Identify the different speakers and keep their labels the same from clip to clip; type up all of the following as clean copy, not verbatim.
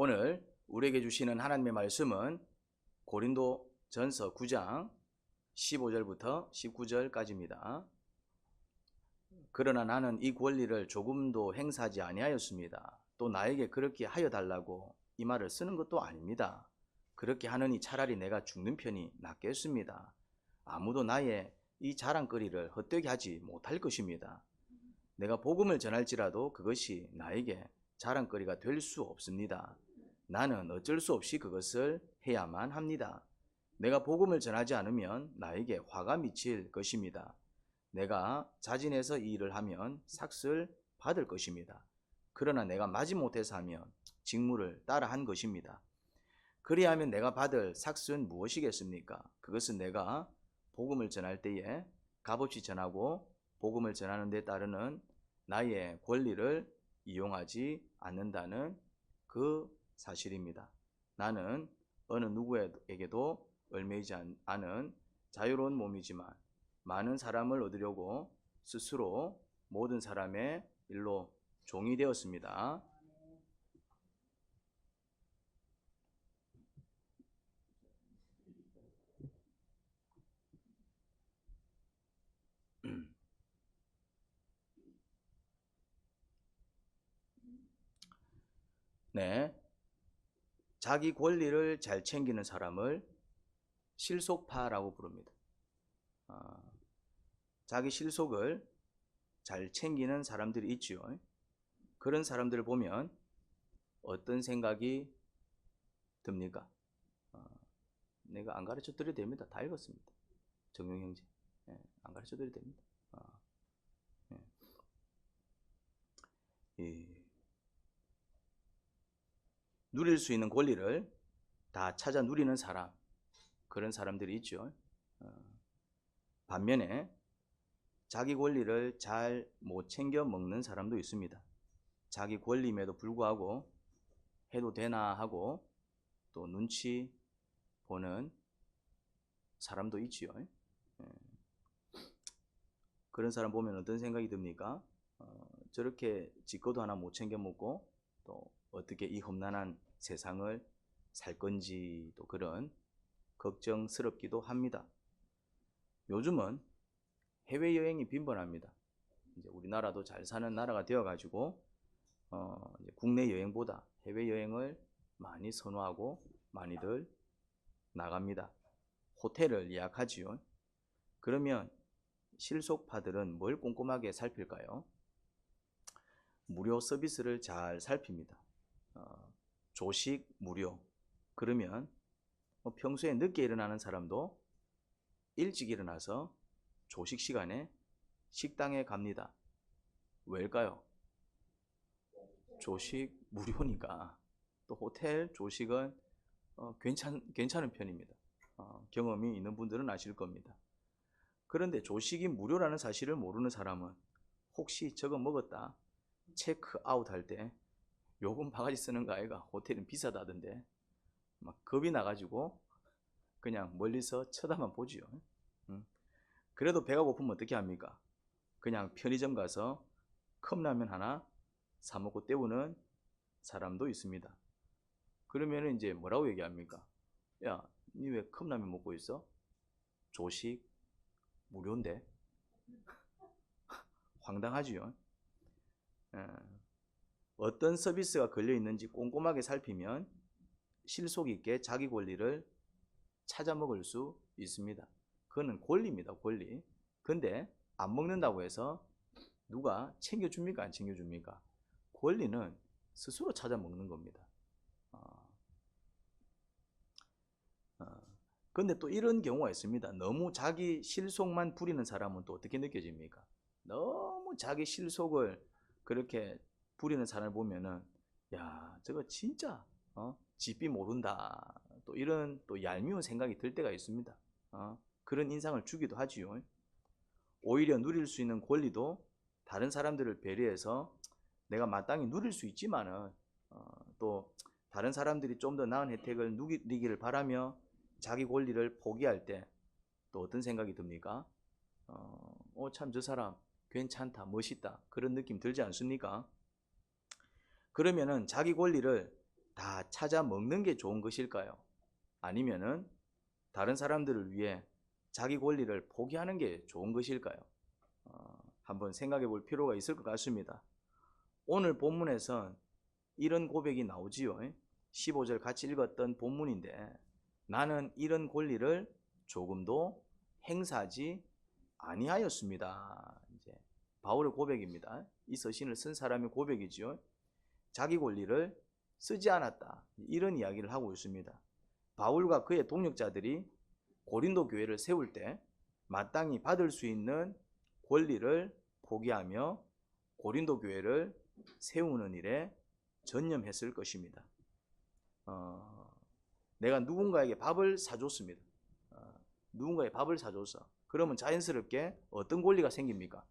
Speaker 1: 오늘 우리에게 주시는 하나님의 말씀은 고린도 전서 9장 15절부터 19절까지입니다. 그러나 나는 이 권리를 조금도 행사하지 아니하였습니다. 또 나에게 그렇게 하여 달라고 이 말을 쓰는 것도 아닙니다. 그렇게 하느니 차라리 내가 죽는 편이 낫겠습니다. 아무도 나의 이 자랑거리를 헛되게 하지 못할 것입니다. 내가 복음을 전할지라도 그것이 나에게 자랑거리가 될 수 없습니다. 나는 어쩔 수 없이 그것을 해야만 합니다. 내가 복음을 전하지 않으면 나에게 화가 미칠 것입니다. 내가 자진해서 이 일을 하면 삭슬 받을 것입니다. 그러나 내가 마지못해서 하면 직무를 따라 한 것입니다. 그리하면 내가 받을 삭슬은 무엇이겠습니까? 그것은 내가 복음을 전할 때에 값없이 전하고 복음을 전하는 데 따르는 나의 권리를 이용하지 않는다는 그 사실입니다. 나는 어느 누구에게도 얽매이지 않은 자유로운 몸이지만 많은 사람을 얻으려고 스스로 모든 사람의 일로 종이 되었습니다. 네, 자기 권리를 잘 챙기는 사람을 실속파라고 부릅니다. 자기 실속을 잘 챙기는 사람들이 있죠. 그런 사람들을 보면 어떤 생각이 듭니까? 내가 안 가르쳐 드려도 됩니다. 다 읽었습니다. 정용 형제. 안 가르쳐 드려도 됩니다. 누릴 수 있는 권리를 다 찾아 누리는 사람, 그런 사람들이 있죠. 반면에 자기 권리를 잘 못 챙겨 먹는 사람도 있습니다. 자기 권리임에도 불구하고 해도 되나 하고 또 눈치 보는 사람도 있지요. 그런 사람 보면 어떤 생각이 듭니까? 저렇게 지 것도 하나 못 챙겨 먹고 또 어떻게 이 험난한 세상을 살 건지 또 그런 걱정스럽기도 합니다. 요즘은 해외여행이 빈번합니다. 이제 우리나라도 잘 사는 나라가 되어가지고 국내 여행보다 해외여행을 많이 선호하고 많이들 나갑니다. 호텔을 예약하지요. 그러면 실속파들은 뭘 꼼꼼하게 살필까요? 무료 서비스를 잘 살핍니다. 조식 무료. 그러면 평소에 늦게 일어나는 사람도 일찍 일어나서 조식 시간에 식당에 갑니다. 왜일까요? 조식 무료니까. 또 호텔 조식은 괜찮은 편입니다. 경험이 있는 분들은 아실 겁니다. 그런데 조식이 무료라는 사실을 모르는 사람은 혹시 저거 먹었다 체크아웃 할 때 요금 바가지 쓰는 거 아이가? 호텔은 비싸다던데 막 겁이 나가지고 그냥 멀리서 쳐다만 보지요. 그래도 배가 고프면 어떻게 합니까? 그냥 편의점 가서 컵라면 하나 사 먹고 때우는 사람도 있습니다. 그러면 이제 뭐라고 얘기합니까? 야, 니 왜 컵라면 먹고 있어? 조식 무료인데? 황당하지요. 어떤 서비스가 걸려 있는지 꼼꼼하게 살피면 실속 있게 자기 권리를 찾아 먹을 수 있습니다. 그거는 권리입니다, 권리. 근데 안 먹는다고 해서 누가 챙겨줍니까, 안 챙겨줍니까? 권리는 스스로 찾아 먹는 겁니다. 근데 또 이런 경우가 있습니다. 너무 자기 실속만 부리는 사람은 또 어떻게 느껴집니까? 너무 자기 실속을 그렇게 부리는 사람을 보면은 야, 저거 진짜 집비 모른다. 또 이런 또 얄미운 생각이 들 때가 있습니다. 그런 인상을 주기도 하지요. 오히려 누릴 수 있는 권리도 다른 사람들을 배려해서 내가 마땅히 누릴 수 있지만은 또 다른 사람들이 좀 더 나은 혜택을 누리기를 바라며 자기 권리를 포기할 때 또 어떤 생각이 듭니까? 참 저 사람 괜찮다, 멋있다 그런 느낌 들지 않습니까? 그러면은 자기 권리를 다 찾아 먹는 게 좋은 것일까요? 아니면은 다른 사람들을 위해 자기 권리를 포기하는 게 좋은 것일까요? 한번 생각해 볼 필요가 있을 것 같습니다. 오늘 본문에선 이런 고백이 나오지요. 15절 같이 읽었던 본문인데 나는 이런 권리를 조금도 행사하지 아니하였습니다. 이제 바울의 고백입니다. 이 서신을 쓴 사람의 고백이지요. 자기 권리를 쓰지 않았다. 이런 이야기를 하고 있습니다. 바울과 그의 동역자들이 고린도 교회를 세울 때 마땅히 받을 수 있는 권리를 포기하며 고린도 교회를 세우는 일에 전념했을 것입니다. 내가 누군가에게 밥을 사줬습니다. 누군가에게 밥을 사줬어. 그러면 자연스럽게 어떤 권리가 생깁니까?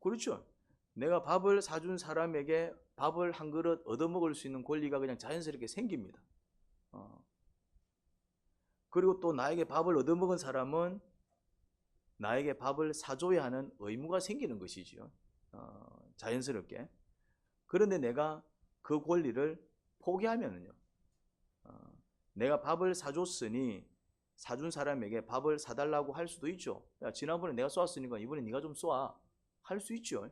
Speaker 1: 그렇죠. 내가 밥을 사준 사람에게 밥을 한 그릇 얻어먹을 수 있는 권리가 그냥 자연스럽게 생깁니다. 그리고 또 나에게 밥을 얻어먹은 사람은 나에게 밥을 사줘야 하는 의무가 생기는 것이지요. 자연스럽게. 그런데 내가 그 권리를 포기하면은요. 내가 밥을 사줬으니 사준 사람에게 밥을 사달라고 할 수도 있죠. 야, 지난번에 내가 쏘았으니까 이번에 네가 좀 쏘아. 할 수 있죠.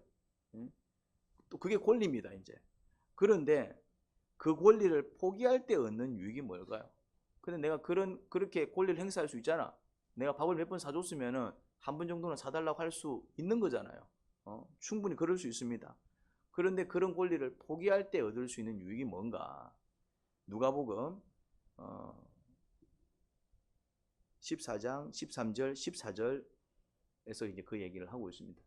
Speaker 1: 또 그게 권리입니다, 이제. 그런데 그 권리를 포기할 때 얻는 유익이 뭘까요? 근데 내가 그렇게 권리를 행사할 수 있잖아. 내가 밥을 몇 번 사줬으면은 한 번 정도는 사달라고 할 수 있는 거잖아요. 충분히 그럴 수 있습니다. 그런데 그런 권리를 포기할 때 얻을 수 있는 유익이 뭔가? 누가복음 14장 13절 14절에서 이제 그 얘기를 하고 있습니다.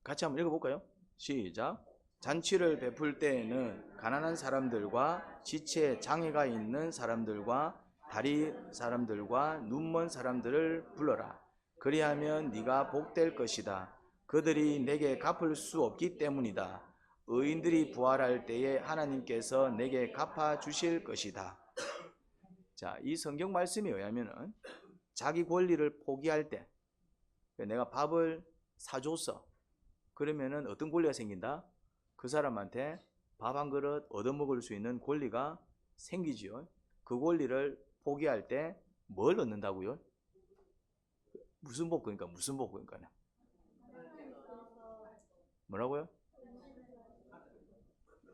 Speaker 1: 같이 한번 읽어볼까요? 시작. 잔치를 베풀 때에는 가난한 사람들과 지체 장애가 있는 사람들과 다리 사람들과 눈먼 사람들을 불러라. 그리하면 네가 복될 것이다. 그들이 내게 갚을 수 없기 때문이다. 의인들이 부활할 때에 하나님께서 내게 갚아 주실 것이다. 자, 이 성경 말씀에 의하면은 자기 권리를 포기할 때 내가 밥을 사줬어. 그러면은 어떤 권리가 생긴다? 그 사람한테 밥 한 그릇 얻어먹을 수 있는 권리가 생기지요. 그 권리를 포기할 때 뭘 얻는다고요? 무슨 복권이니까 무슨 복권이니까 뭐라고요?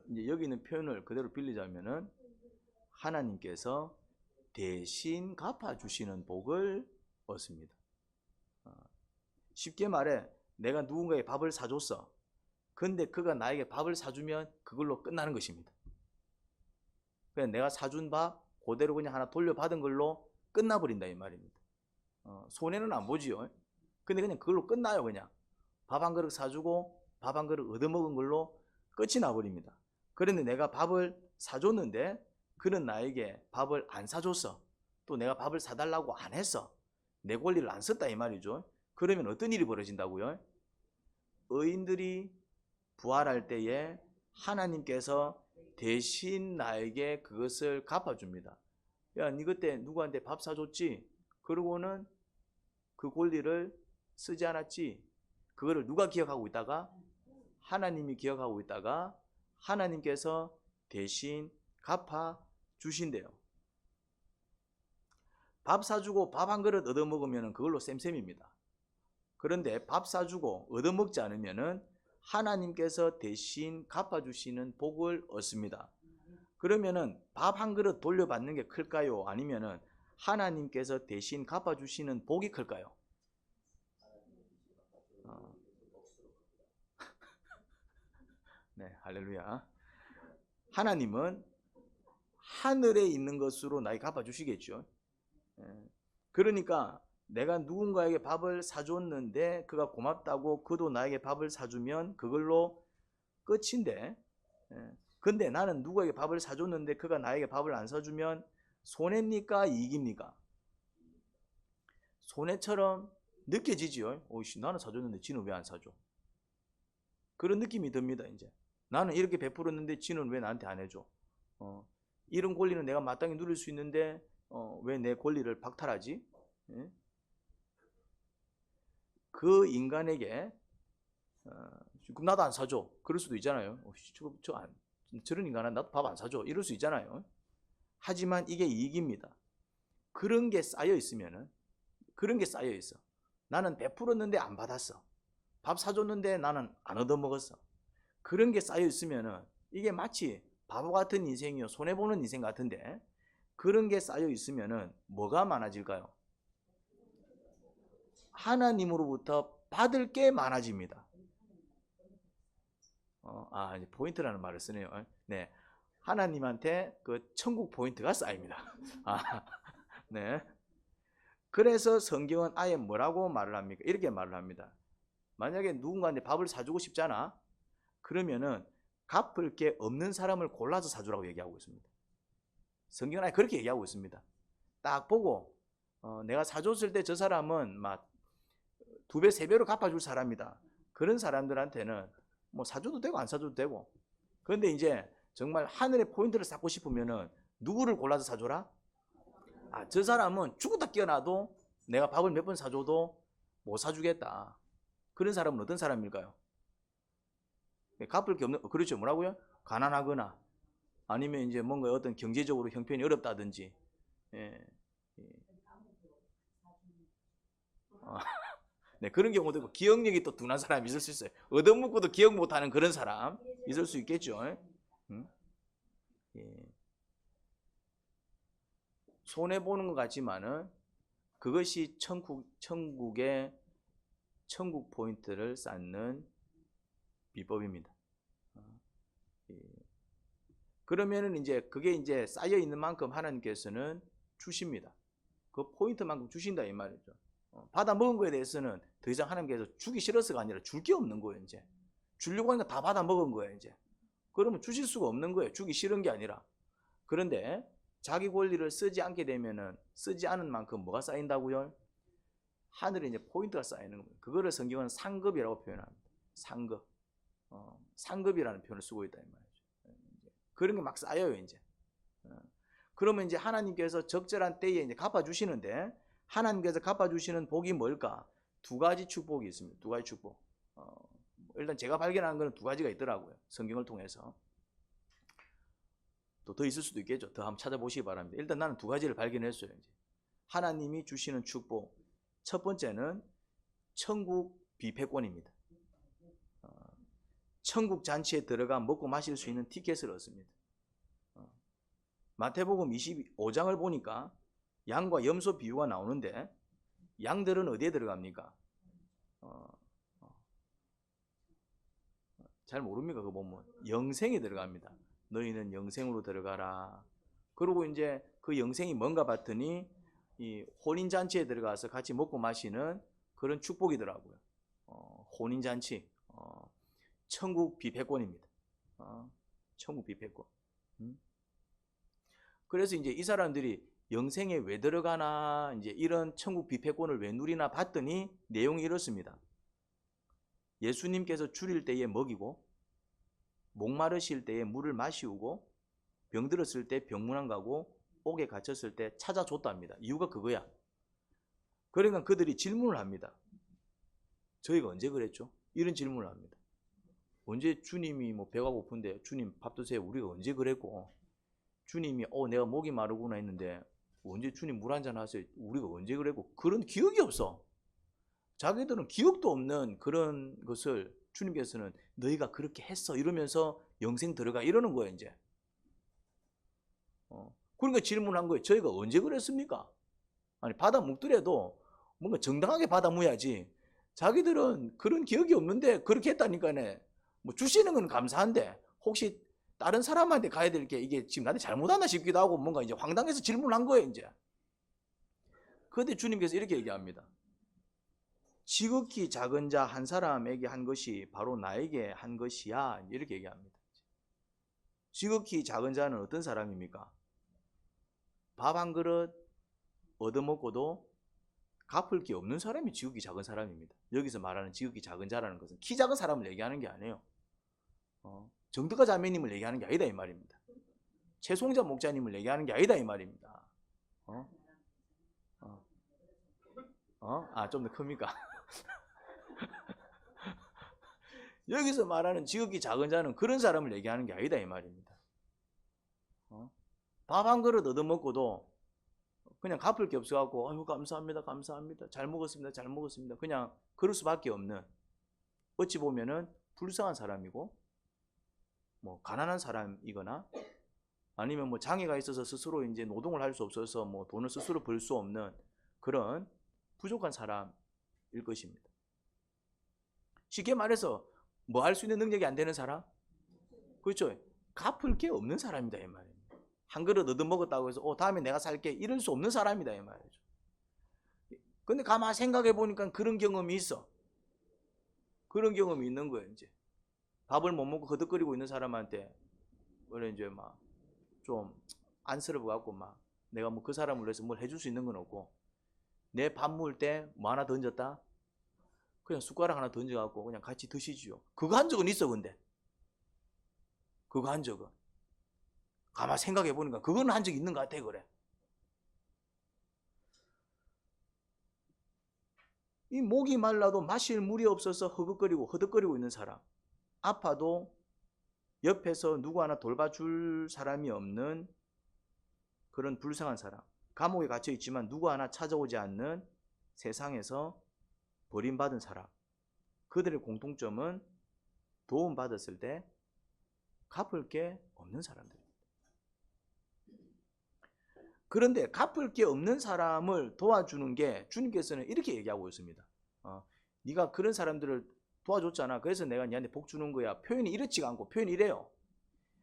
Speaker 1: 이제 여기 있는 표현을 그대로 빌리자면은 하나님께서 대신 갚아주시는 복을 얻습니다. 쉽게 말해 내가 누군가에게 밥을 사줬어. 근데 그가 나에게 밥을 사주면 그걸로 끝나는 것입니다. 그냥 내가 사준 밥 그대로 그냥 하나 돌려받은 걸로 끝나버린다 이 말입니다. 손해는 안 보지요. 근데 그냥 그걸로 끝나요. 그냥 밥 한 그릇 사주고 밥 한 그릇 얻어먹은 걸로 끝이 나버립니다. 그런데 내가 밥을 사줬는데 그는 나에게 밥을 안 사줬어. 또 내가 밥을 사달라고 안 했어. 내 권리를 안 썼다 이 말이죠. 그러면 어떤 일이 벌어진다고요? 의인들이 부활할 때에 하나님께서 대신 나에게 그것을 갚아줍니다. 야, 니 그때 누구한테 밥 사줬지? 그러고는 그 권리를 쓰지 않았지? 그거를 누가 기억하고 있다가? 하나님이 기억하고 있다가 하나님께서 대신 갚아주신대요. 밥 사주고 밥 한 그릇 얻어먹으면 그걸로 쌤쌤입니다. 그런데 밥 사주고 얻어먹지 않으면 하나님께서 대신 갚아주시는 복을 얻습니다. 그러면은 밥 한 그릇 돌려받는 게 클까요? 아니면은 하나님께서 대신 갚아주시는 복이 클까요? 네, 할렐루야. 하나님은 하늘에 있는 것으로 나에게 갚아주시겠죠. 그러니까 내가 누군가에게 밥을 사줬는데 그가 고맙다고 그도 나에게 밥을 사주면 그걸로 끝인데, 근데 나는 누구에게 밥을 사줬는데 그가 나에게 밥을 안 사주면 손해입니까? 이익입니까? 손해처럼 느껴지지요. 오이씨, 나는 사줬는데 지는 왜 안 사줘? 그런 느낌이 듭니다. 이제 나는 이렇게 베풀었는데 지는 왜 나한테 안 해줘? 이런 권리는 내가 마땅히 누릴 수 있는데 왜 내 권리를 박탈하지? 그 인간에게 그럼 나도 안 사줘. 그럴 수도 있잖아요. 저런 인간은 나도 밥 안 사줘. 이럴 수 있잖아요. 하지만 이게 이익입니다. 그런 게 쌓여 있으면은, 그런 게 쌓여 있어. 나는 베풀었는데 안 받았어. 밥 사줬는데 나는 안 얻어먹었어. 그런 게 쌓여 있으면은 이게 마치 바보 같은 인생이요, 손해보는 인생 같은데, 그런 게 쌓여 있으면은 뭐가 많아질까요? 하나님으로부터 받을 게 많아집니다. 이제 포인트라는 말을 쓰네요. 네, 하나님한테 그 천국 포인트가 쌓입니다. 네. 그래서 성경은 아예 뭐라고 말을 합니까? 이렇게 말을 합니다. 만약에 누군가한테 밥을 사주고 싶잖아. 그러면은 갚을 게 없는 사람을 골라서 사주라고 얘기하고 있습니다. 성경은 아예 그렇게 얘기하고 있습니다. 딱 보고 내가 사줬을 때 저 사람은 막 2배, 3배로 갚아줄 사람이다. 그런 사람들한테는 뭐 사줘도 되고 안 사줘도 되고. 그런데 이제 정말 하늘의 포인트를 쌓고 싶으면은 누구를 골라서 사줘라? 저 사람은 죽었다 깨어나도 내가 밥을 몇 번 사줘도 못 사주겠다. 그런 사람은 어떤 사람일까요? 갚을 게 없는, 그렇죠. 뭐라고요? 가난하거나 아니면 이제 뭔가 어떤 경제적으로 형편이 어렵다든지. 예. 네, 그런 경우도 있고, 기억력이 또 둔한 사람이 있을 수 있어요. 얻어먹고도 기억 못하는 그런 사람 있을 수 있겠죠. 예. 손해보는 것 같지만은 그것이 천국의 천국 포인트를 쌓는 비법입니다. 그러면은 이제 그게 이제 쌓여 있는 만큼 하나님께서는 주십니다. 그 포인트만큼 주신다 이 말이죠. 받아 먹은 거에 대해서는 더 이상 하나님께서 주기 싫어서가 아니라 줄 게 없는 거예요. 이제 주려고 하니까 다 받아 먹은 거예요. 이제 그러면 주실 수가 없는 거예요. 주기 싫은 게 아니라. 그런데 자기 권리를 쓰지 않게 되면은 쓰지 않은 만큼 뭐가 쌓인다고요? 하늘에 이제 포인트가 쌓이는 겁니다. 그거를 성경은 상급이라고 표현합니다. 상급. 상급이라는 표현을 쓰고 있다 이 말이죠. 그런 게 막 쌓여요 이제. 그러면 이제 하나님께서 적절한 때에 이제 갚아주시는데, 하나님께서 갚아주시는 복이 뭘까? 2가지 축복이 있습니다. 2가지 축복. 일단 제가 발견한 거는 2가지가 있더라고요. 성경을 통해서. 또 더 있을 수도 있겠죠. 더 한번 찾아보시기 바랍니다. 일단 나는 2가지를 발견했어요. 이제. 하나님이 주시는 축복. 첫 번째는 천국 뷔페권입니다. 천국 잔치에 들어가 먹고 마실 수 있는 티켓을 얻습니다. 마태복음 25장을 보니까 양과 염소 비유가 나오는데, 양들은 어디에 들어갑니까? 잘 모릅니까? 그거 보면 영생에 들어갑니다. 너희는 영생으로 들어가라. 그리고 이제 그 영생이 뭔가 봤더니 이 혼인잔치에 들어가서 같이 먹고 마시는 그런 축복이더라고요. 혼인잔치. 천국 뷔페권입니다. 천국 뷔페권. 그래서 이제 이 사람들이 영생에 왜 들어가나, 이제 이런 천국 뷔페권을 왜 누리나 봤더니 내용이 이렇습니다. 예수님께서 줄일 때에 먹이고, 목마르실 때에 물을 마시우고, 병들었을 때 병문안 가고, 옥에 갇혔을 때 찾아줬답니다. 이유가 그거야. 그러니까 그들이 질문을 합니다. 저희가 언제 그랬죠? 이런 질문을 합니다. 언제 주님이 뭐 배가 고픈데 주님 밥 드세요. 우리가 언제 그랬고, 주님이 내가 목이 마르구나 했는데 언제 주님 물 한잔 하세요. 우리가 언제 그랬고, 그런 기억이 없어. 자기들은 기억도 없는 그런 것을 주님께서는 너희가 그렇게 했어 이러면서 영생 들어가 이러는 거예요. 이제 그러니까 질문한 거예요. 저희가 언제 그랬습니까? 아니 받아 먹더라도 뭔가 정당하게 받아 먹어야지. 자기들은 그런 기억이 없는데 그렇게 했다니까네. 뭐 주시는 건 감사한데 혹시 다른 사람한테 가야 될 게 이게 지금 나한테 잘못하나 싶기도 하고 뭔가 이제 황당해서 질문한 거예요. 이제 그런데 주님께서 이렇게 얘기합니다. 지극히 작은 자 한 사람에게 한 것이 바로 나에게 한 것이야. 이렇게 얘기합니다. 지극히 작은 자는 어떤 사람입니까? 밥 한 그릇 얻어먹고도 갚을 게 없는 사람이 지극히 작은 사람입니다. 여기서 말하는 지극히 작은 자라는 것은 키 작은 사람을 얘기하는 게 아니에요. 정덕가 자매님을 얘기하는 게 아니다 이 말입니다. 최송자 목자님을 얘기하는 게 아니다 이 말입니다. 좀 더 큽니까? 여기서 말하는 지극히 작은 자는 그런 사람을 얘기하는 게 아니다 이 말입니다. 밥 한 그릇 얻어먹고도 그냥 갚을 게 없어갖고 아유 감사합니다 감사합니다 잘 먹었습니다 잘 먹었습니다 그냥 그럴 수밖에 없는, 어찌 보면은 불쌍한 사람이고 뭐 가난한 사람이거나 아니면 뭐 장애가 있어서 스스로 이제 노동을 할 수 없어서 뭐 돈을 스스로 벌 수 없는 그런 부족한 사람일 것입니다. 쉽게 말해서 뭐 할 수 있는 능력이 안 되는 사람? 그렇죠. 갚을 게 없는 사람이다 이 말입니다. 한 그릇 얻어먹었다고 해서 다음에 내가 살게 이럴 수 없는 사람이다 이 말이죠. 근데 가만 생각해 보니까 그런 경험이 있어. 그런 경험이 있는 거예요. 이제 밥을 못 먹고 거득거리고 있는 사람한테 그래 이제 막 좀 안쓰러워 갖고 막 내가 뭐 그 사람을 위해서 뭘 해줄 수 있는 건 없고, 내 밥 먹을 때 뭐 하나 던졌다? 그냥 숟가락 하나 던져갖고 그냥 같이 드시지요. 그거 한 적은 있어. 근데 그거 한 적은 가만 생각해 보니까 그거는 한 적이 있는 것 같아. 그래. 이 목이 말라도 마실 물이 없어서 허걱거리고 허덕거리고 있는 사람, 아파도 옆에서 누구 하나 돌봐줄 사람이 없는 그런 불쌍한 사람, 감옥에 갇혀 있지만 누구 하나 찾아오지 않는 세상에서 버림받은 사람, 그들의 공통점은 도움받았을 때 갚을 게 없는 사람들입니다. 그런데 갚을 게 없는 사람을 도와주는 게 주님께서는 이렇게 얘기하고 있습니다. 네가 그런 사람들을 도와줬잖아. 그래서 내가 네한테 복 주는 거야. 표현이 이렇지가 않고 표현이 이래요.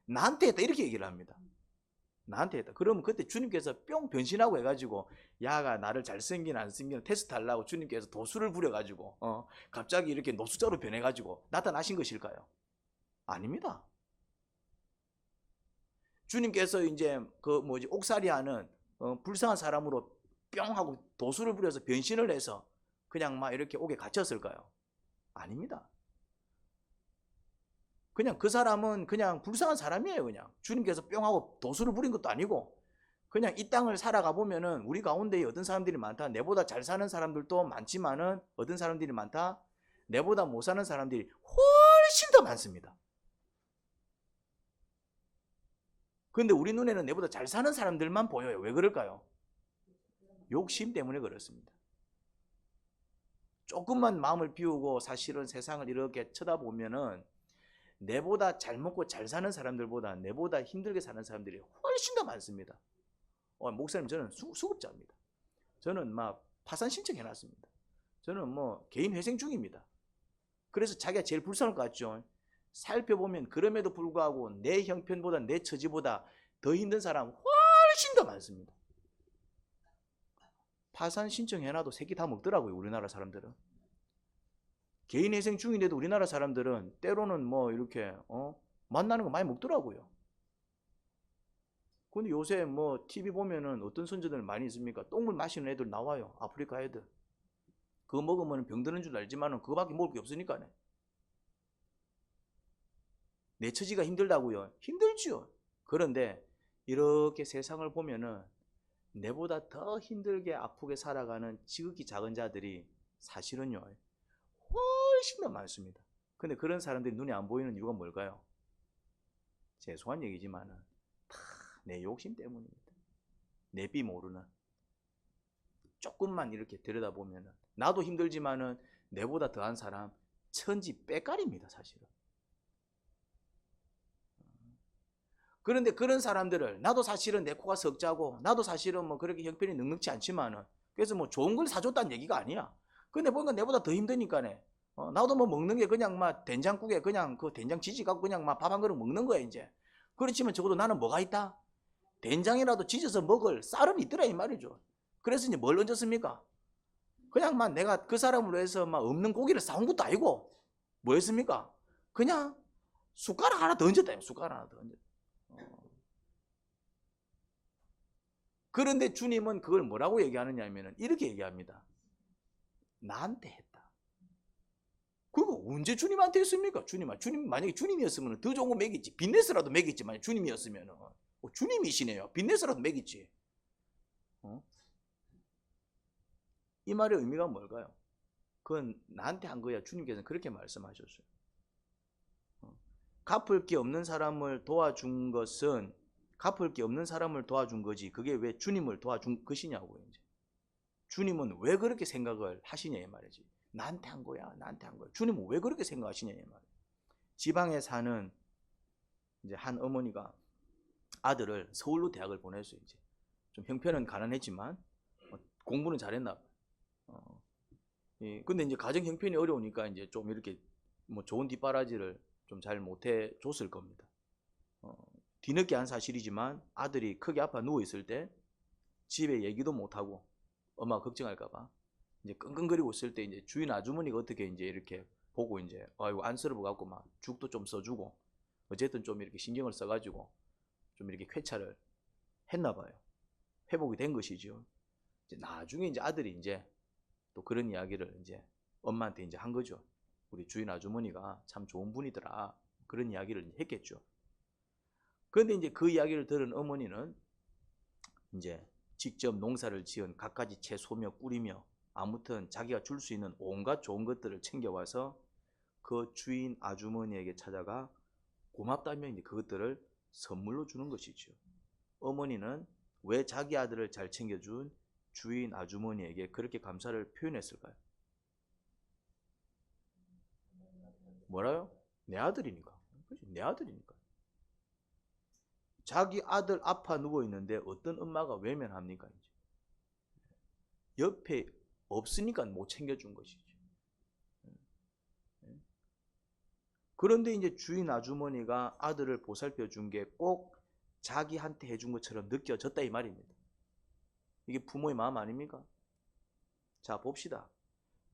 Speaker 1: 나한테 했다 이렇게 얘기를 합니다. 나한테 했다. 그러면 그때 주님께서 뿅 변신하고 해가지고 야가 나를 잘생긴 안 생긴 테스트 하려고 주님께서 도수를 부려가지고 갑자기 이렇게 노숙자로 변해가지고 나타나신 것일까요? 아닙니다. 주님께서 이제 옥살이 하는 불쌍한 사람으로 뿅 하고 도수를 부려서 변신을 해서 그냥 막 이렇게 옥에 갇혔을까요? 아닙니다. 그냥 그 사람은 그냥 불쌍한 사람이에요. 그냥 주님께서 뿅 하고 도수를 부린 것도 아니고 그냥 이 땅을 살아가 보면은 우리 가운데에 어떤 사람들이 많다. 내보다 잘 사는 사람들도 많지만은 어떤 사람들이 많다. 내보다 못 사는 사람들이 훨씬 더 많습니다. 그런데 우리 눈에는 내보다 잘 사는 사람들만 보여요. 왜 그럴까요? 욕심 때문에 그렇습니다. 조금만 마음을 비우고 사실은 세상을 이렇게 쳐다보면은 내보다 잘 먹고 잘 사는 사람들보다 내보다 힘들게 사는 사람들이 훨씬 더 많습니다. 목사님 저는 수급자입니다. 저는 막 파산 신청해놨습니다. 저는 뭐 개인 회생 중입니다. 그래서 자기가 제일 불쌍할 것 같죠. 살펴보면 그럼에도 불구하고 내 형편보다 내 처지보다 더 힘든 사람 훨씬 더 많습니다. 파산 신청해놔도 새끼 다 먹더라고요. 우리나라 사람들은. 개인 회생 중인데도 우리나라 사람들은 때로는 뭐 이렇게 만나는 거 많이 먹더라고요. 근데 요새 뭐 TV 보면은 어떤 선조들 많이 있습니까? 똥물 마시는 애들 나와요. 아프리카 애들. 그거 먹으면 병드는 줄 알지만은 그거밖에 먹을 게 없으니까네. 내 처지가 힘들다고요? 힘들죠. 그런데 이렇게 세상을 보면은 내보다 더 힘들게 아프게 살아가는 지극히 작은 자들이 사실은요 훨씬 더 많습니다. 근데 그런 사람들이 눈에 안 보이는 이유가 뭘까요? 죄송한 얘기지만은 다 내 욕심 때문입니다. 내비 모르는. 조금만 이렇게 들여다보면은 나도 힘들지만은 내보다 더한 사람 천지 빼깔입니다. 사실은. 그런데 그런 사람들을 나도 사실은 내 코가 석자고 나도 사실은 뭐 그렇게 형편이 넉넉지 않지만은 그래서 뭐 좋은 걸 사줬다는 얘기가 아니야. 근데 보니까 내보다 더 힘드니까네. 나도 뭐 먹는 게 그냥 막 된장국에 그냥 그 된장 지지 갖고 그냥 막 밥 한 그릇 먹는 거야 이제. 그렇지만 적어도 나는 뭐가 있다? 된장이라도 지져서 먹을 쌀은 있더라 이 말이죠. 그래서 이제 뭘 얹었습니까? 그냥 막 내가 그 사람을 위해서 막 없는 고기를 사온 것도 아니고 뭐 했습니까? 그냥 숟가락 하나 더 얹었다. 숟가락 하나 더 얹었다. 그런데 주님은 그걸 뭐라고 얘기하느냐 하면 이렇게 얘기합니다. 나한테 했다. 그거 언제 주님한테 했습니까? 주님 만약에 주님이었으면 더 좋은 거 먹이지. 빚내서라도 먹이지만 주님이었으면 주님이시네요. 빚내서라도 먹이지. 이 말의 의미가 뭘까요? 그건 나한테 한 거야. 주님께서는 그렇게 말씀하셨어요. 갚을 게 없는 사람을 도와준 것은 갚을 게 없는 사람을 도와준 거지 그게 왜 주님을 도와준 것이냐고요. 이제. 주님은 왜 그렇게 생각을 하시냐 이 말이지. 나한테 한 거야. 나한테 한 거야. 주님은 왜 그렇게 생각하시냐 이 말이야. 지방에 사는 이제 한 어머니가 아들을 서울로 대학을 보냈어요. 이제 좀 형편은 가난했지만 공부는 잘했나 봐요. 근데 이제 가정 형편이 어려우니까 이제 좀 이렇게 뭐 좋은 뒷바라지를 좀 잘 못해 줬을 겁니다. 뒤늦게 한 사실이지만 아들이 크게 아파 누워 있을 때 집에 얘기도 못 하고 엄마가 걱정할까봐 이제 끙끙거리고 있을 때 이제 주인 아주머니가 어떻게 이제 이렇게 보고 이제 아이고 안쓰러워 갖고 막 죽도 좀 써주고 어쨌든 좀 이렇게 신경을 써가지고 좀 이렇게 쾌차를 했나 봐요. 회복이 된 것이죠. 이제 나중에 이제 아들이 이제 또 그런 이야기를 이제 엄마한테 이제 한 거죠. 우리 주인 아주머니가 참 좋은 분이더라. 그런 이야기를 했겠죠. 그런데 이제 그 이야기를 들은 어머니는 이제 직접 농사를 지은 갖가지 채소며 꿀이며 아무튼 자기가 줄 수 있는 온갖 좋은 것들을 챙겨와서 그 주인 아주머니에게 찾아가 고맙다며 이제 그것들을 선물로 주는 것이죠. 어머니는 왜 자기 아들을 잘 챙겨준 주인 아주머니에게 그렇게 감사를 표현했을까요? 뭐라요? 내 아들이니까. 내 아들이니까. 자기 아들 아파 누워 있는데 어떤 엄마가 외면합니까? 이제. 옆에 없으니까 못 챙겨준 것이죠. 그런데 이제 주인 아주머니가 아들을 보살펴 준 게 꼭 자기한테 해준 것처럼 느껴졌다 이 말입니다. 이게 부모의 마음 아닙니까? 자, 봅시다.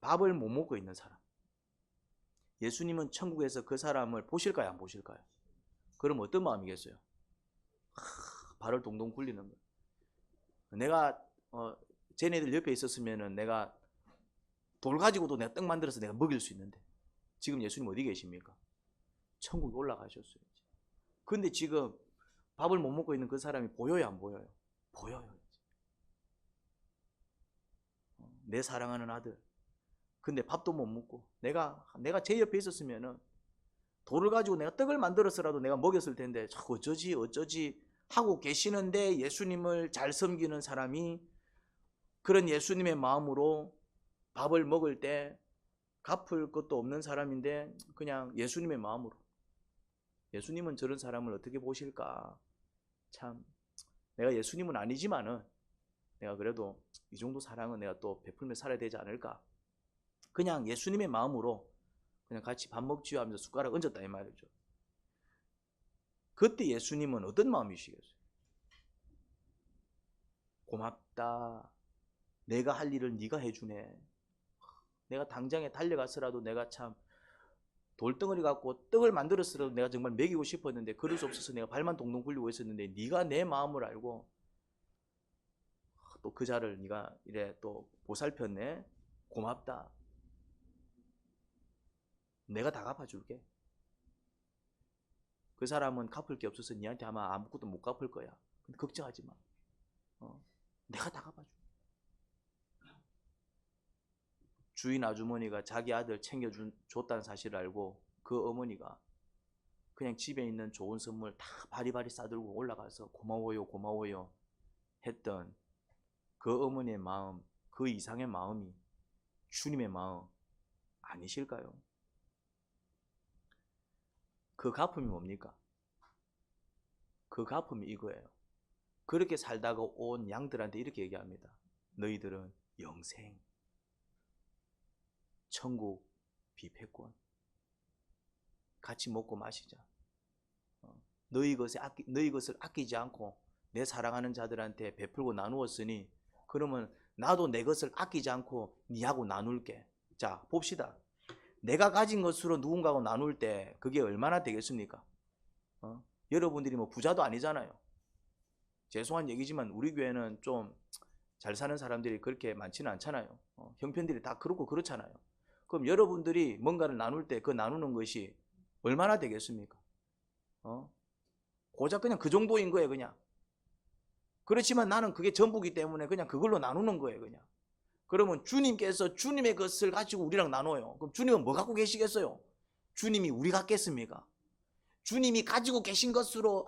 Speaker 1: 밥을 못 먹고 있는 사람. 예수님은 천국에서 그 사람을 보실까요? 안 보실까요? 그럼 어떤 마음이겠어요? 발을 동동 굴리는 거예요. 내가 쟤네들 옆에 있었으면은 내가 돌 가지고도 내가 떡 만들어서 내가 먹일 수 있는데 지금 예수님 어디 계십니까? 천국에 올라가셨어요. 근데 지금 밥을 못 먹고 있는 그 사람이 보여요, 안 보여요? 보여요. 내 사랑하는 아들. 근데 밥도 못 먹고 내가 제 옆에 있었으면은 돌을 가지고 내가 떡을 만들어서라도 내가 먹였을 텐데 어쩌지 하고 계시는데 예수님을 잘 섬기는 사람이 그런 예수님의 마음으로 밥을 먹을 때 갚을 것도 없는 사람인데 그냥 예수님의 마음으로 예수님은 저런 사람을 어떻게 보실까? 참 내가 예수님은 아니지만은 내가 그래도 이 정도 사랑은 내가 또 베풀며 살아야 되지 않을까? 그냥 예수님의 마음으로 그냥 같이 밥 먹지요 하면서 숟가락 얹었다 이 말이죠. 그때 예수님은 어떤 마음이시겠어요? 고맙다. 내가 할 일을 네가 해주네. 내가 당장에 달려가서라도 내가 참 돌덩어리 갖고 떡을 만들었어도 내가 정말 먹이고 싶었는데 그럴 수 없어서 내가 발만 동동 굴리고 있었는데 네가 내 마음을 알고 또 그 자를 네가 이래 또 보살폈네. 고맙다. 내가 다 갚아줄게. 그 사람은 갚을 게 없어서 니한테 아마 아무것도 못 갚을 거야. 근데 걱정하지 마. 내가 다 갚아줄게. 주인 아주머니가 자기 아들 챙겨줬다는 사실을 알고 그 어머니가 그냥 집에 있는 좋은 선물 다 바리바리 싸들고 올라가서 고마워요 고마워요 했던 그 어머니의 마음, 그 이상의 마음이 주님의 마음 아니실까요? 그 갚음이 뭡니까? 그 갚음이 이거예요. 그렇게 살다가 온 양들한테 이렇게 얘기합니다. 너희들은 영생, 천국, 비패권 같이 먹고 마시자. 너희 것을 아끼지 않고 내 사랑하는 자들한테 베풀고 나누었으니 그러면 나도 내 것을 아끼지 않고 니하고 나눌게. 자, 봅시다. 내가 가진 것으로 누군가하고 나눌 때 그게 얼마나 되겠습니까? 여러분들이 뭐 부자도 아니잖아요. 죄송한 얘기지만 우리 교회는 좀 잘 사는 사람들이 그렇게 많지는 않잖아요. 형편들이 다 그렇고 그렇잖아요. 그럼 여러분들이 뭔가를 나눌 때 그 나누는 것이 얼마나 되겠습니까? 고작 그냥 그 정도인 거예요, 그냥. 그렇지만 나는 그게 전부기 때문에 그냥 그걸로 나누는 거예요, 그냥. 그러면 주님께서 주님의 것을 가지고 우리랑 나눠요. 그럼 주님은 뭐 갖고 계시겠어요? 주님이 우리 같겠습니까? 주님이 가지고 계신 것으로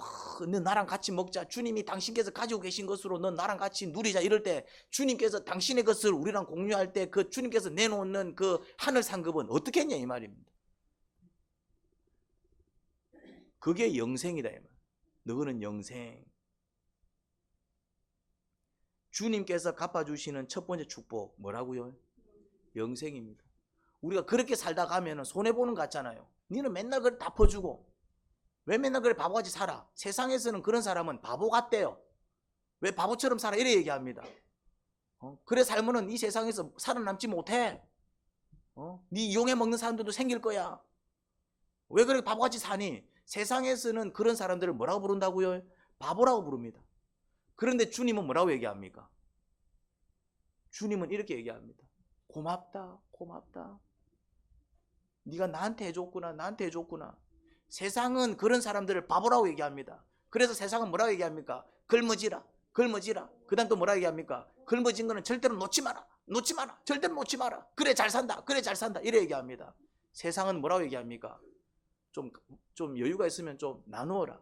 Speaker 1: 너 나랑 같이 먹자. 주님이 당신께서 가지고 계신 것으로 너 나랑 같이 누리자. 이럴 때 주님께서 당신의 것을 우리랑 공유할 때 그 주님께서 내놓는 그 하늘 상급은 어떻게 했냐 이 말입니다. 그게 영생이다 이 말. 너는 영생. 주님께서 갚아주시는 첫 번째 축복 뭐라고요? 영생입니다. 우리가 그렇게 살다 가면 손해보는 것 같잖아요. 니는 맨날 그걸 다 퍼주고 왜 맨날 그래 바보같이 살아? 세상에서는 그런 사람은 바보 같대요. 왜 바보처럼 살아? 이래 얘기합니다. 그래 살면은 이 세상에서 살아남지 못해. 네 이용해 먹는 사람들도 생길 거야. 왜 그렇게 바보같이 사니? 세상에서는 그런 사람들을 뭐라고 부른다고요? 바보라고 부릅니다. 그런데 주님은 뭐라고 얘기합니까? 주님은 이렇게 얘기합니다. 고맙다, 고맙다. 네가 나한테 해줬구나, 나한테 해줬구나. 세상은 그런 사람들을 바보라고 얘기합니다. 그래서 세상은 뭐라고 얘기합니까? 걸머지라, 걸머지라. 그 다음 또 뭐라고 얘기합니까? 걸머진 거는 절대로 놓지 마라, 놓지 마라, 절대로 놓지 마라. 그래 잘 산다, 그래 잘 산다. 이래 얘기합니다. 세상은 뭐라고 얘기합니까? 좀 여유가 있으면 좀 나누어라.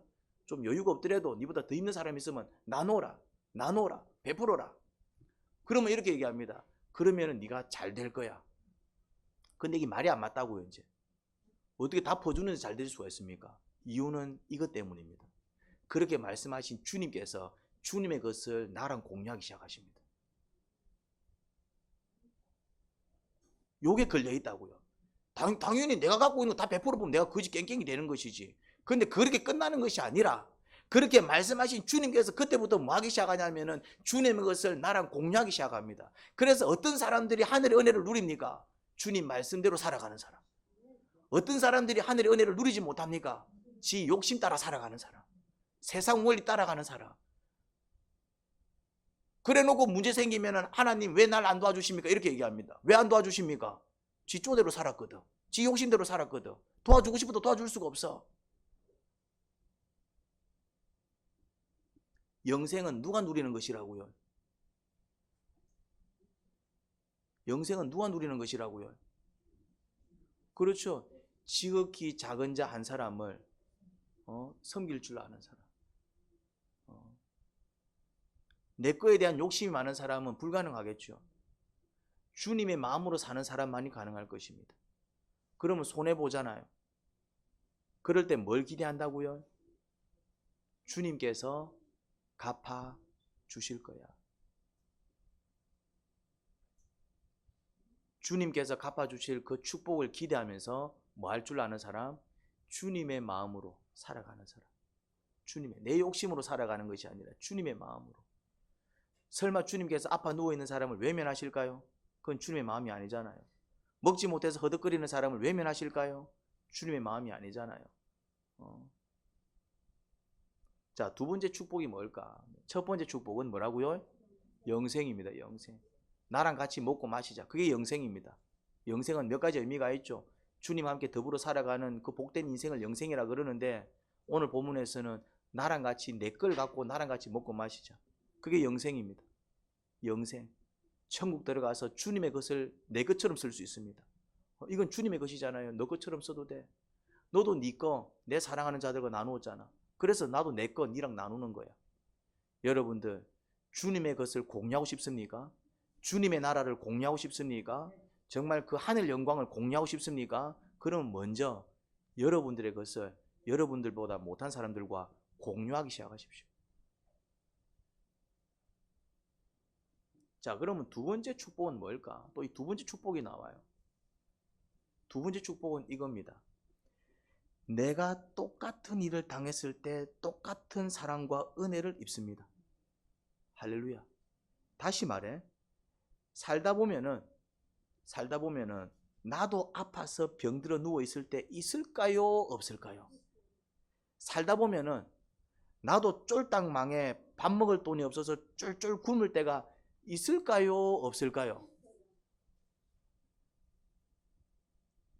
Speaker 1: 좀 여유가 없더라도 니보다 더 있는 사람이 있으면 나누어라, 나누어라, 베풀어라. 그러면 이렇게 얘기합니다. 그러면 네가 잘 될 거야. 근데 이게 말이 안 맞다고요. 이제 어떻게 다 퍼주는데 잘 될 수가 있습니까? 이유는 이것 때문입니다. 그렇게 말씀하신 주님께서 주님의 것을 나랑 공유하기 시작하십니다. 요게 걸려 있다고요. 당연히 내가 갖고 있는 거 다 베풀어 보면 내가 거지 깽깽이 되는 것이지. 그런데 그렇게 끝나는 것이 아니라 그렇게 말씀하신 주님께서 그때부터 뭐 하기 시작하냐면은 주님의 것을 나랑 공유하기 시작합니다. 그래서 어떤 사람들이 하늘의 은혜를 누립니까? 주님 말씀대로 살아가는 사람. 어떤 사람들이 하늘의 은혜를 누리지 못합니까? 지 욕심 따라 살아가는 사람. 세상 원리 따라가는 사람. 그래 놓고 문제 생기면은 하나님 왜 날 안 도와주십니까? 이렇게 얘기합니다. 왜 안 도와주십니까? 지 쪼대로 살았거든. 지 욕심대로 살았거든. 도와주고 싶어도 도와줄 수가 없어. 영생은 누가 누리는 것이라고요? 영생은 누가 누리는 것이라고요? 그렇죠. 지극히 작은 자 한 사람을 섬길 줄 아는 사람. 내 거에 대한 욕심이 많은 사람은 불가능하겠죠. 주님의 마음으로 사는 사람만이 가능할 것입니다. 그러면 손해보잖아요. 그럴 때 뭘 기대한다고요? 주님께서 갚아 주실 거야. 주님께서 갚아주실 그 축복을 기대하면서 뭐 할 줄 아는 사람? 주님의 마음으로 살아가는 사람. 주님의, 내 욕심으로 살아가는 것이 아니라 주님의 마음으로. 설마 주님께서 아파 누워있는 사람을 외면하실까요? 그건 주님의 마음이 아니잖아요. 먹지 못해서 허덕거리는 사람을 외면하실까요? 주님의 마음이 아니잖아요. 자, 두 번째 축복이 뭘까? 첫 번째 축복은 뭐라고요? 영생입니다. 영생. 나랑 같이 먹고 마시자. 그게 영생입니다. 영생은 몇 가지 의미가 있죠. 주님과 함께 더불어 살아가는 그 복된 인생을 영생이라 그러는데 오늘 본문에서는 나랑 같이 내 걸 갖고 나랑 같이 먹고 마시자. 그게 영생입니다. 영생. 천국 들어가서 주님의 것을 내 것처럼 쓸 수 있습니다. 이건 주님의 것이잖아요. 너 것처럼 써도 돼. 너도 네 거 내 사랑하는 자들과 나누었잖아. 그래서 나도 내 거 니랑 나누는 거야. 여러분들 주님의 것을 공유하고 싶습니까? 주님의 나라를 공유하고 싶습니까? 정말 그 하늘 영광을 공유하고 싶습니까? 그럼 먼저 여러분들의 것을 여러분들보다 못한 사람들과 공유하기 시작하십시오. 자, 그러면 두 번째 축복은 뭘까? 또 이 두 번째 축복이 나와요. 두 번째 축복은 이겁니다. 내가 똑같은 일을 당했을 때 똑같은 사랑과 은혜를 입습니다. 할렐루야. 다시 말해. 살다 보면은 나도 아파서 병들어 누워 있을 때 있을까요? 없을까요? 살다 보면은 나도 쫄딱 망해 밥 먹을 돈이 없어서 쫄쫄 굶을 때가 있을까요? 없을까요?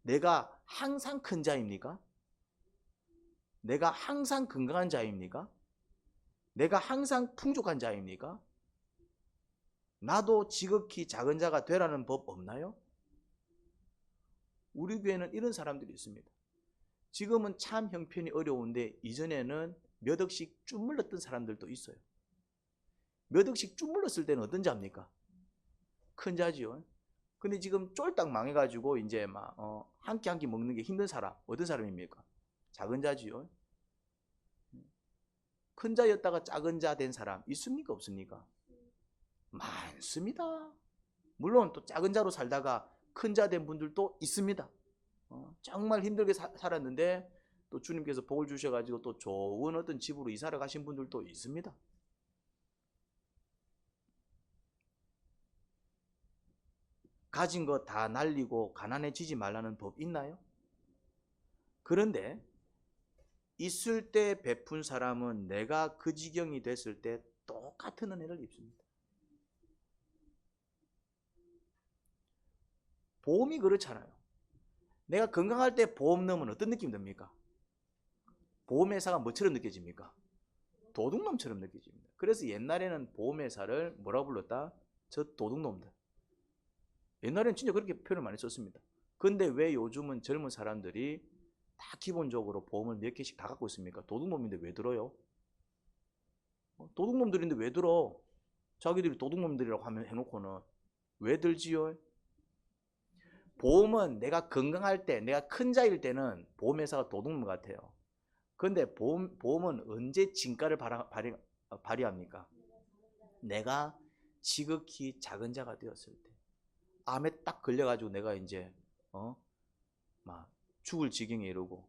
Speaker 1: 내가 항상 큰 자입니까? 내가 항상 건강한 자입니까? 내가 항상 풍족한 자입니까? 나도 지극히 작은 자가 되라는 법 없나요? 우리 교회는 이런 사람들이 있습니다. 지금은 참 형편이 어려운데 이전에는 몇 억씩 쭉 물렀던 사람들도 있어요. 몇 억씩 쭉 물렀을 때는 어떤 자입니까? 큰 자지요. 근데 지금 쫄딱 망해가지고 이제 막 한 끼 한 끼 먹는 게 힘든 사람, 어떤 사람입니까? 작은 자지요. 큰 자였다가 작은 자 된 사람 있습니까? 없습니까? 많습니다. 물론 또 작은 자로 살다가 큰 자 된 분들도 있습니다. 정말 힘들게 살았는데 또 주님께서 복을 주셔가지고 또 좋은 어떤 집으로 이사를 가신 분들도 있습니다. 가진 거 다 날리고 가난해지지 말라는 법 있나요? 그런데 있을 때 베푼 사람은 내가 그 지경이 됐을 때 똑같은 은혜를 입습니다. 보험이 그렇잖아요. 내가 건강할 때 보험 넣으면 어떤 느낌이 듭니까? 보험회사가 뭐처럼 느껴집니까? 도둑놈처럼 느껴집니다. 그래서 옛날에는 보험회사를 뭐라고 불렀다? 저 도둑놈들. 옛날에는 진짜 그렇게 표현을 많이 썼습니다. 근데 왜 요즘은 젊은 사람들이 다 기본적으로 보험을 몇 개씩 다 갖고 있습니까? 도둑놈인데 왜 들어요? 도둑놈들인데 왜 들어? 자기들이 도둑놈들이라고 하면 해놓고는 왜 들지요? 보험은 내가 건강할 때, 내가 큰 자일 때는 보험회사가 도둑놈 같아요. 그런데 보험은 언제 진가를 발휘합니까? 내가 지극히 작은 자가 되었을 때, 암에 딱 걸려가지고 내가 이제 막 죽을 지경에 이르고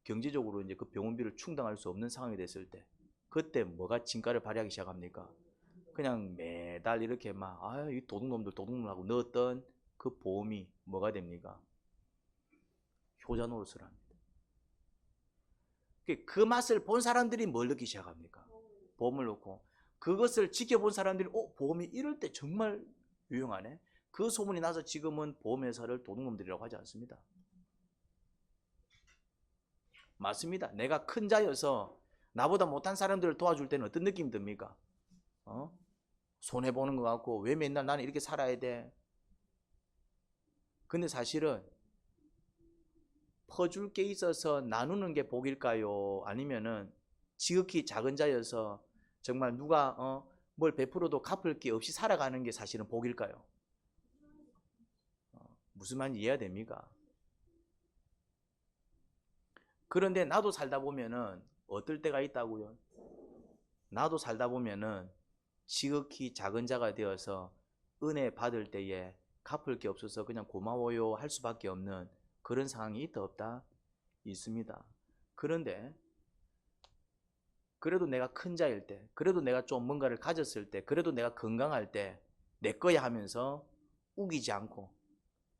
Speaker 1: 경제적으로 이제 그 병원비를 충당할 수 없는 상황이 됐을 때, 그때 뭐가 진가를 발휘하기 시작합니까? 그냥 매달 이렇게 막 이 도둑놈들 도둑놈하고 넣었던 그 보험이 뭐가 됩니까? 효자 노릇을 합니다. 그 맛을 본 사람들이 뭘 느끼기 시작합니까? 보험을 넣고 그것을 지켜본 사람들이 보험이 이럴 때 정말 유용하네. 그 소문이 나서 지금은 보험회사를 도둑놈들이라고 하지 않습니다. 맞습니다. 내가 큰 자여서 나보다 못한 사람들을 도와줄 때는 어떤 느낌이 듭니까? 손해보는 것 같고 왜 맨날 나는 이렇게 살아야 돼? 근데 사실은 퍼줄 게 있어서 나누는 게 복일까요? 아니면은 지극히 작은 자여서 정말 누가 뭘 베풀어도 갚을 게 없이 살아가는 게 사실은 복일까요? 무슨 말인지 이해가 됩니까? 그런데 나도 살다 보면은 어떨 때가 있다고요? 나도 살다 보면은 지극히 작은 자가 되어서 은혜 받을 때에 갚을 게 없어서 그냥 고마워요 할 수밖에 없는 그런 상황이 있다 없다? 있습니다. 그런데 그래도 내가 큰 자일 때, 그래도 내가 좀 뭔가를 가졌을 때, 그래도 내가 건강할 때 내 거야 하면서 우기지 않고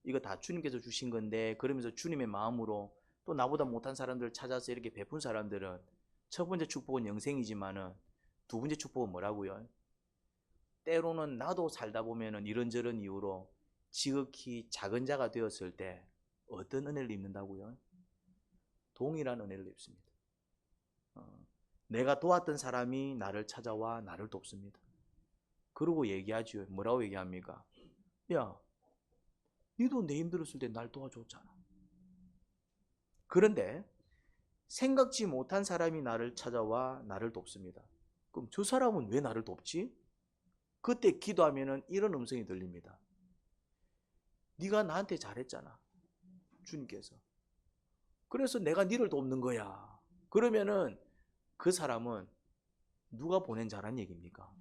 Speaker 1: 이거 다 주님께서 주신 건데 그러면서 주님의 마음으로 또 나보다 못한 사람들을 찾아서 이렇게 베푼 사람들은 첫 번째 축복은 영생이지만은 두 번째 축복은 뭐라고요? 때로는 나도 살다 보면은 이런저런 이유로 지극히 작은 자가 되었을 때 어떤 은혜를 입는다고요? 동일한 은혜를 입습니다. 내가 도왔던 사람이 나를 찾아와 나를 돕습니다. 그러고 얘기하죠. 뭐라고 얘기합니까? 야, 니도 내 힘들었을 때 날 도와줬잖아. 그런데 생각지 못한 사람이 나를 찾아와 나를 돕습니다. 그럼 저 사람은 왜 나를 돕지? 그때 기도하면 이런 음성이 들립니다. 네가 나한테 잘했잖아. 주님께서. 그래서 내가 니를 돕는 거야. 그러면은 그 사람은 누가 보낸 자란 얘기입니까?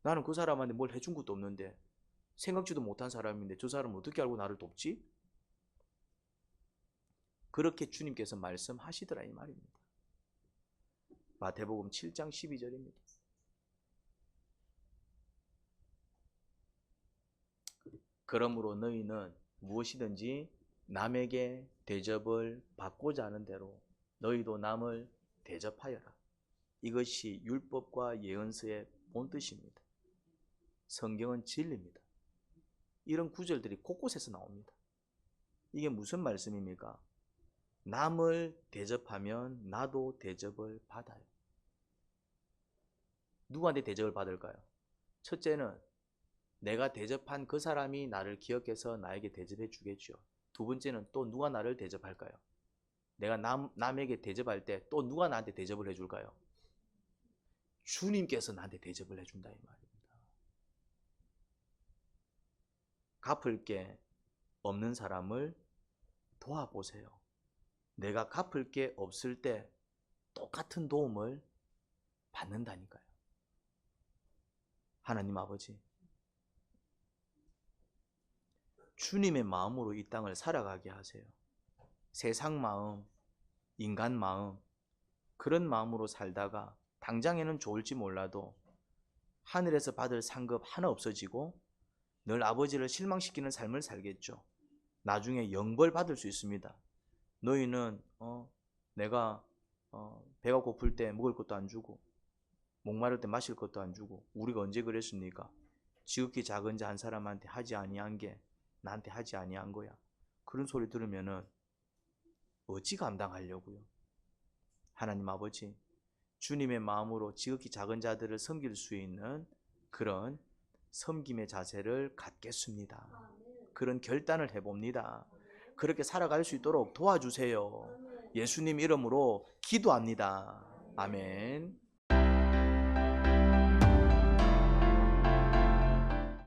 Speaker 1: 나는 그 사람한테 뭘 해준 것도 없는데 생각지도 못한 사람인데 저 사람은 어떻게 알고 나를 돕지? 그렇게 주님께서 말씀하시더라 이 말입니다. 마태복음 7장 12절입니다. 그러므로 너희는 무엇이든지 남에게 대접을 받고자 하는 대로 너희도 남을 대접하여라. 이것이 율법과 예언서의 본뜻입니다. 성경은 진리입니다. 이런 구절들이 곳곳에서 나옵니다. 이게 무슨 말씀입니까? 남을 대접하면 나도 대접을 받아요. 누구한테 대접을 받을까요? 첫째는 내가 대접한 그 사람이 나를 기억해서 나에게 대접해 주겠죠. 두 번째는 또 누가 나를 대접할까요? 내가 남에게 대접할 때 또 누가 나한테 대접을 해줄까요? 주님께서 나한테 대접을 해준다 이 말입니다. 갚을 게 없는 사람을 도와보세요. 내가 갚을 게 없을 때 똑같은 도움을 받는다니까요. 하나님 아버지, 주님의 마음으로 이 땅을 살아가게 하세요. 세상 마음, 인간 마음, 그런 마음으로 살다가 당장에는 좋을지 몰라도 하늘에서 받을 상급 하나 없어지고 늘 아버지를 실망시키는 삶을 살겠죠. 나중에 영벌 받을 수 있습니다. 너희는 내가 배가 고플 때 먹을 것도 안 주고 목마를 때 마실 것도 안 주고 우리가 언제 그랬습니까? 지극히 작은 자 한 사람한테 하지 아니한 게 나한테 하지 아니한 거야. 그런 소리 들으면은 어찌 감당하려고요? 하나님 아버지, 주님의 마음으로 지극히 작은 자들을 섬길 수 있는 그런 섬김의 자세를 갖겠습니다. 그런 결단을 해봅니다. 그렇게 살아갈 수 있도록 도와주세요. 예수님 이름으로 기도합니다. 아멘.